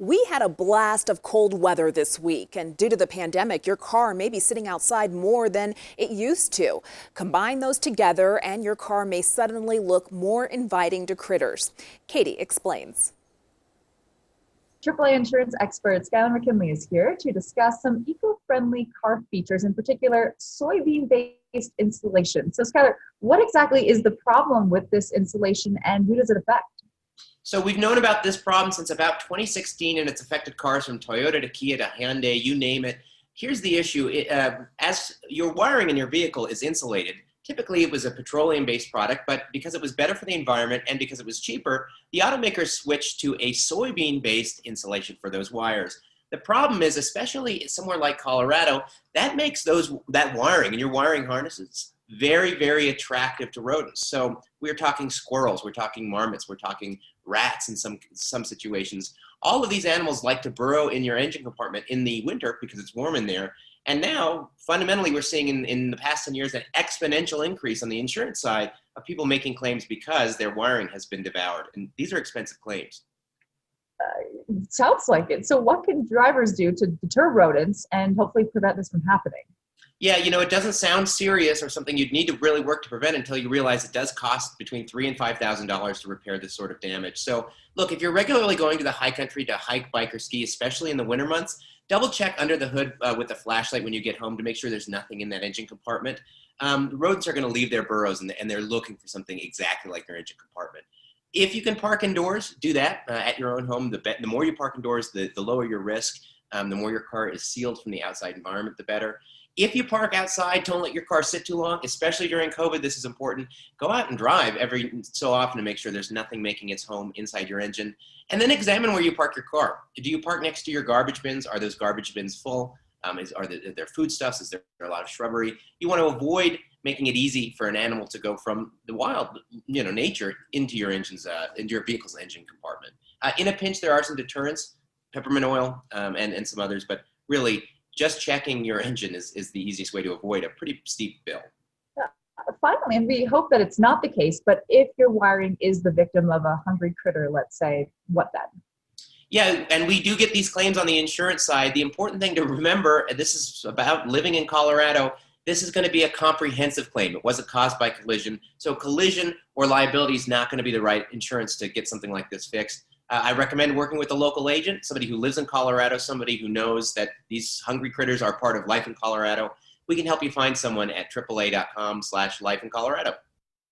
We had a blast of cold weather this week, and due to the pandemic, your car may be sitting outside more than it used to. Combine those together, and your car may suddenly look more inviting to critters. Katie explains. AAA insurance expert Skyler McKinley is here to discuss some eco-friendly car features, in particular soybean-based insulation. So Skyler, what exactly is the problem with this insulation and who does it affect? So we've known about this problem since about 2016, and it's affected cars from Toyota to Kia to Hyundai, you name it. Here's the issue. As your wiring in your vehicle is insulated, typically it was a petroleum-based product, but because it was better for the environment and because it was cheaper, the automakers switched to a soybean-based insulation for those wires. The problem is, especially somewhere like Colorado, that makes that wiring in your wiring harnesses very, very attractive to rodents. So we're talking squirrels, we're talking marmots, we're talking rats in some situations. All of these animals like to burrow in your engine compartment in the winter because it's warm in there. And now, fundamentally, we're seeing in the past 10 years an exponential increase on the insurance side of people making claims because their wiring has been devoured. And these are expensive claims. Sounds like it. So what can drivers do to deter rodents and hopefully prevent this from happening? Yeah, it doesn't sound serious or something you'd need to really work to prevent until you realize it does cost between $3,000 and $5,000 to repair this sort of damage. So look, if you're regularly going to the high country to hike, bike, or ski, especially in the winter months, double check under the hood with a flashlight when you get home to make sure there's nothing in that engine compartment. The rodents are going to leave their burrows and they're looking for something exactly like their engine compartment. If you can park indoors, do that at your own home. The more you park indoors, the lower your risk. The more your car is sealed from the outside environment, the better. If you park outside, don't let your car sit too long, especially during COVID. This is important. Go out and drive every so often to make sure there's nothing making its home inside your engine. And then examine where you park your car. Do you park next to your garbage bins? Are those garbage bins full? Are there foodstuffs? Is there a lot of shrubbery? You want to avoid making it easy for an animal to go from the wild, nature into your into your vehicle's engine compartment. In a pinch, there are some deterrents, peppermint oil, and some others, but really, just checking your engine is the easiest way to avoid a pretty steep bill. Finally, and we hope that it's not the case, but if your wiring is the victim of a hungry critter, let's say, what then? Yeah, and we do get these claims on the insurance side. The important thing to remember, and this is about living in Colorado, this is going to be a comprehensive claim. It wasn't caused by collision. So collision or liability is not going to be the right insurance to get something like this fixed. I recommend working with a local agent, somebody who lives in Colorado, somebody who knows that these hungry critters are part of life in Colorado. We can help you find someone at AAA.com/lifeincolorado.